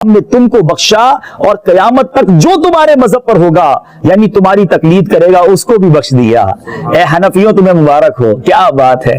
हमने तुमको बख्शा और कयामत तक जो तुम्हारे मजहब पर होगा यानी तुम्हारी तकलीद करेगा उसको भी बख्श दिया। ए हनफियों तुम्हें मुबारक हो, क्या बात है?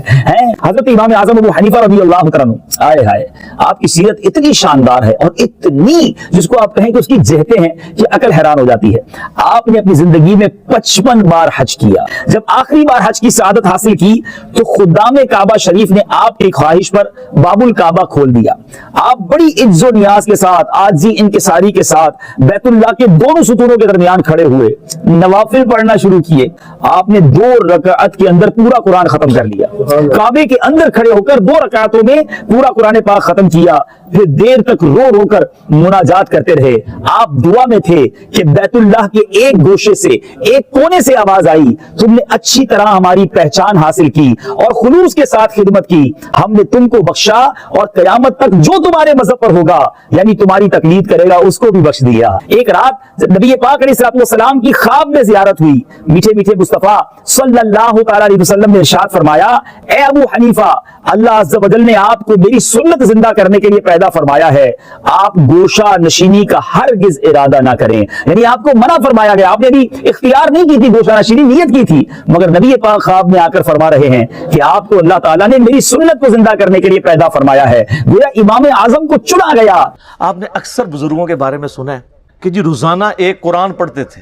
हजरत इमाम आजम अबू हनीफा रज़ियल्लाहु तआला अन्हु, आए हाय, आपकी सीरत इतनी शानदार है और इतनी जिसको आप कहें कि उसकी जहते हैं कि अकल हैरान हो जाती है। आपने अपनी जिंदगी में 55 बार हज किया। जब आखिरी बार हज की सआदत हासिल की तो खुदाम काबा शरीफ ने आपकी ख्वाहिश पर बाबुल काबा खोल दिया। आप बड़ी इज्जो नियाज के साथ, आजी इनकिसारी के साथ बैतुल्लाह के दोनों सुतूनों के दरमियान खड़े हुए, नवाफिल पढ़ना शुरू किए। आपने 2 रकात के अंदर पूरा कुरान खत्म कर लिया। काबे के अंदर खड़े होकर 2 रकातों में पूरा कुरान पाक खत्म किया। फिर देर तक रो रो कर मुनाजात करते रहे। आप दुआ में थे कि बैतुल्लाह के एक गोशे से, एक कोने से आवाज आई, तुमने अच्छी तरह हमारी पहचान हासिल की और खुलूस के साथ खिदमत की। हमने तुमको बख्शा और कयामत तक जो तुम्हारे मजहब पर होगा यानी तुम्हारी तकलीद करेगा उसको भी बख्श दिया। एक रात नबी पाक अलैहिस्सलाम की ख्वाब में जियारत हुई। मीठे मीठे मुस्तफा सल्लल्लाहु अलैहि वसल्लम ने इरशाद फरमाया, ए अबू हनीफा, अल्लाह अज़्ज़ व जल ने आपको मेरी सुन्नत जिंदा करने के लिए पैदा फरमाया है। आप गोशा नशीनी का हरगिज इरादा ना करें, यानी आपको मना फरमाया गया। आपने भी इख्तियार नहीं की थी गोशा नशीनी, नियत की थी, मगर नबी पाक ख्वाब में आकर फरमा रहे हैं कि आपको अल्लाह ताला ने मेरी सुन्नत को जिंदा करने के लिए पैदा फरमाया है। गोया इमाम आजम को चुना गया। आपने अक्सर बुजुर्गों के बारे में सुना है कि जी रोजाना एक कुरान पढ़ते थे।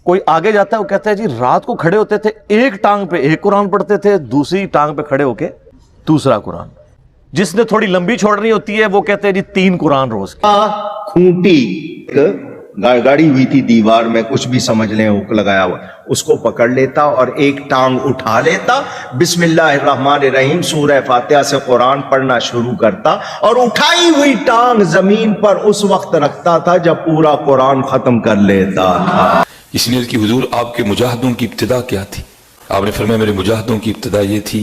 कोई आगे जाता है वो कहता है जी रात को खड़े होते थे, एक टांग पे एक कुरान पढ़ते थे, दूसरी टांग पे खड़े होके दूसरा कुरान। जिसने थोड़ी लंबी छोड़नी होती है वो कहते हैं जी 3 कुरान रोज की। खूंटी गाड़ी हुई थी दीवार में, कुछ भी समझ लें, हुक लगाया हुआ, उसको पकड़ लेता और एक टांग उठा लेता, बिस्मिल्लाहिर्रहमानिर्रहीम सूरह फातिहा से कुरान पढ़ना शुरू करता और उठाई हुई टांग जमीन पर उस वक्त रखता था जब पूरा कुरान खत्म कर लेता था। इसलिए कि हुजूर आपके मुजाहिदों की इब्तिदा क्या थी? आपने फरमाया मेरे मुजाहिदों की इब्तिदा ये थी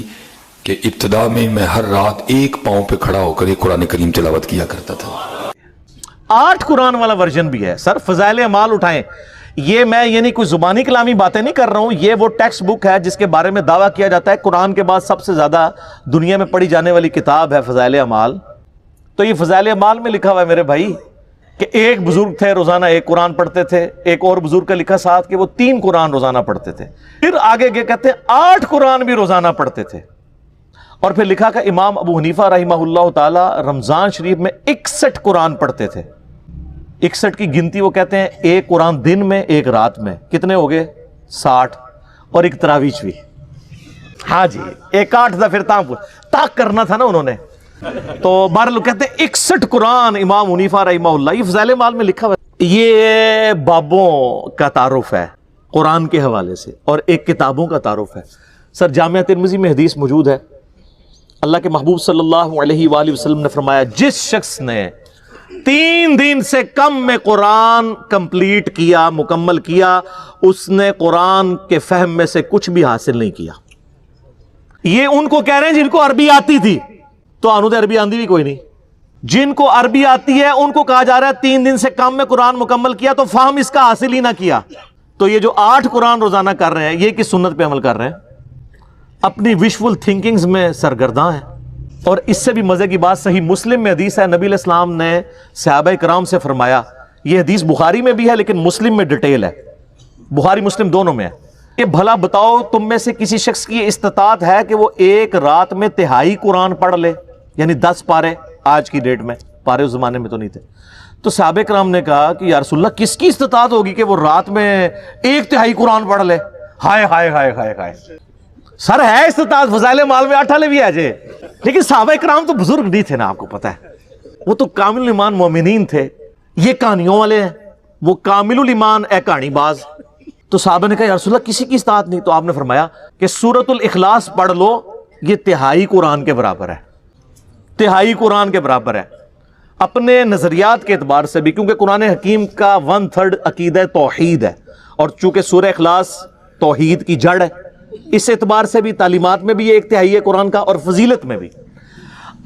कि इब्तिदा में मैं हर रात एक पांव पे खड़ा होकर एक कुरान करीम तिलावत किया करता था। 8 कुरान वाला वर्जन भी है सर। फजाइल अमाल उठाएं, ये मैं यानी कोई जुबानी कलामी बातें नहीं कर रहा हूं, ये वो टेक्स्ट बुक है जिसके बारे में दावा किया जाता है कुरान के बाद सबसे ज्यादा दुनिया में पढ़ी जाने वाली किताब है फजाइल अमाल। तो ये फजाइल अमाल में लिखा हुआ है मेरे भाई कि एक बुजुर्ग थे रोजाना एक कुरान पढ़ते थे। एक और बुजुर्ग का लिखा साथ कि वो 3 कुरान रोजाना पढ़ते थे। फिर आगे कहते 8 कुरान भी रोजाना पढ़ते थे। और फिर लिखा कि इमाम अबू हनीफा रहिमहुल्लाह ताला रमजान शरीफ में 61 कुरान पढ़ते थे। 61 की गिनती वो कहते हैं एक कुरान दिन में एक रात में, कितने हो गए? 60। और एक तरावीज भी। हाँ जी, एक 8 फिर ताक करना था ना उन्होंने। तो 12 लोग कहते हैं 61 कुरान इमाम हनीफा रहिमहुल्लाह। ये फज़ाइल माल में लिखा हुआ है। ये बाबों का तारुफ है कुरान के हवाले से और एक किताबों का तारुफ है। सर जामिया तिर्मिज़ी में हदीस मौजूद है, अल्लाह के महबूब सल्लल्लाहु अलैहि वसल्लम ने फरमाया, जिस शख्स ने 3 दिन से कम में कुरान कंप्लीट किया, मुकम्मल किया, उसने कुरान के फहम में से कुछ भी हासिल नहीं किया। ये उनको कह रहे हैं जिनको अरबी आती थी, तो आनुद अरबी आंदी भी कोई नहीं। जिनको अरबी आती है उनको कहा जा रहा है 3 दिन से कम में कुरान मुकम्मल किया तो फहम इसका हासिल ही ना किया। तो ये जो 8 कुरान रोजाना कर रहे हैं ये किस सुन्नत पे अमल कर रहे हैं? अपनी विशफुल थिंकिंग्स में सरगर्दा है। और इससे भी मजे की बात, सही मुस्लिम में हदीस है, नबी अलैहिस्सलाम ने सहाबा किराम से फरमाया, यह हदीस बुखारी में भी है लेकिन मुस्लिम में डिटेल है, बुखारी मुस्लिम दोनों में है, कि भला बताओ तुम में से किसी शख्स की इस्तात है कि वो एक रात में 1/3 कुरान पढ़ ले, यानी 10 पारे। आज की डेट में पारे उस जमाने में तो नहीं थे। तो सहाबा किराम ने कहा कि या रसूलल्लाह किसकी इस्तात होगी कि वो रात में 1/3 कुरान पढ़ ले? हाय हाय हाय हाय हाय सर, है इस्तात, फज़ाइल माल में 8 भी आ जाए, लेकिन सहाबा किराम तो बुजुर्ग नहीं थे ना, आपको पता है, वो तो कामिल ईमान मोमिनीन थे। ये कहानियों वाले हैं, वो कामिलुल ईमान ए कहानीबाज। तो साहबा ने कहा या रसूलल्लाह किसी की इस्तात नहीं। तो आपने फरमाया कि सूरतुल इखलास पढ़ लो, ये 1/3 कुरान के बराबर है, 1/3 कुरान के बराबर है। अपने नजरियात के एतबार से भी, क्योंकि कुरान हकीम का 1/3 अकीदा तौहीद है और चूंकि सूरह इखलास तौहीद की जड़ है, इस एतबार से भी तालीमात में भी ये 1/3 है कुरान का और फजीलत में भी।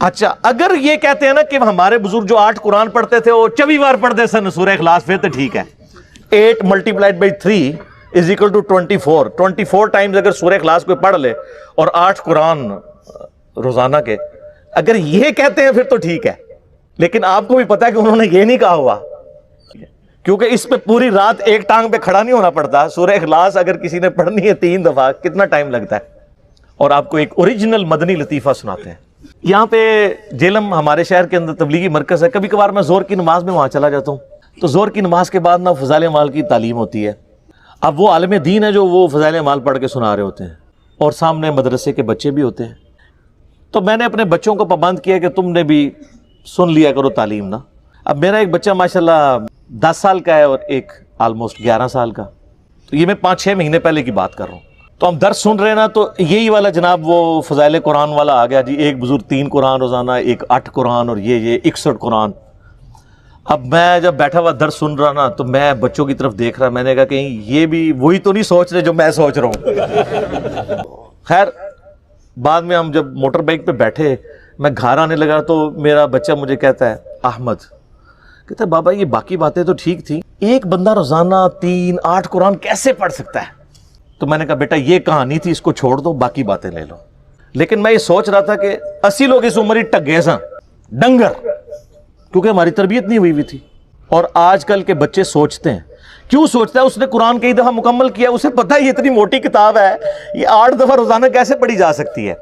अच्छा, अगर ये कहते हैं ना कि हमारे बुजुर्ग जो 8 कुरान पढ़ते थे वो 24 बार पढ़ते सन सूरह इखलास, फिर तो ठीक है। 8 × 3 = 24। 24 टाइम्स अगर सूरह इखलास कोई पढ़ ले और 8 कुरान रोजाना के, अगर ये कहते हैं फिर तो ठीक है। लेकिन आपको भी पता है कि उन्होंने ये नहीं कहा हुआ, क्योंकि इस पे पूरी रात एक टांग पे खड़ा नहीं होना पड़ता। सूरह इखलास अगर किसी ने पढ़नी है 3 दफा, कितना टाइम लगता है। और आपको एक ओरिजिनल मदनी लतीफ़ा सुनाते हैं। यहाँ पे जेलम हमारे शहर के अंदर तबलीगी मरकज़ है। कभी कभार मैं जोर की नमाज में वहाँ चला जाता हूँ, तो जोर की नमाज के बाद ना फ़ज़ाइल अमाल की तालीम होती है। अब वो आलिम दीन है जो वो फ़ज़ाइल अमाल पढ़ के सुना रहे होते हैं, और सामने मदरसे के बच्चे भी होते हैं। तो मैंने अपने बच्चों को पाबंद किया कि तुमने भी सुन लिया करो तालीम ना। अब मेरा एक बच्चा माशाल्लाह 10 साल का है और एक ऑलमोस्ट 11 साल का। तो ये मैं 5-6 महीने पहले की बात कर रहा हूँ। तो हम दर्स सुन रहे हैं ना, तो यही वाला जनाब वो फ़ज़ाइल कुरान वाला आ गया जी। एक बुजुर्ग 3 कुरान रोज़ाना, एक 8 कुरान, और ये 61 कुरान। अब मैं जब बैठा हुआ दर्स सुन रहा ना, तो मैं बच्चों की तरफ देख रहा, मैंने कहा कहीं ये भी वही तो नहीं सोच रहे जो मैं सोच रहा हूँ। खैर बाद में हम जब मोटर बाइक पे बैठे, मैं घर आने लगा, तो मेरा बच्चा मुझे कहता है, अहमद कहता है बाबा ये बाकी बातें तो ठीक थी, एक बंदा रोजाना 3-8 कुरान कैसे पढ़ सकता है। तो मैंने कहा बेटा ये कहानी थी, इसको छोड़ दो, बाकी बातें ले लो। लेकिन मैं ये सोच रहा था कि 80 लोग इस उम्र ही टगे सा डंगर, क्योंकि हमारी तरबियत नहीं हुई थी। और आजकल के बच्चे सोचते हैं, क्यों सोचता है? उसने कुरान कई दफा मुकम्मल किया, उसे पता है ये इतनी मोटी किताब है, ये 8 दफा रोजाना कैसे पढ़ी जा सकती है।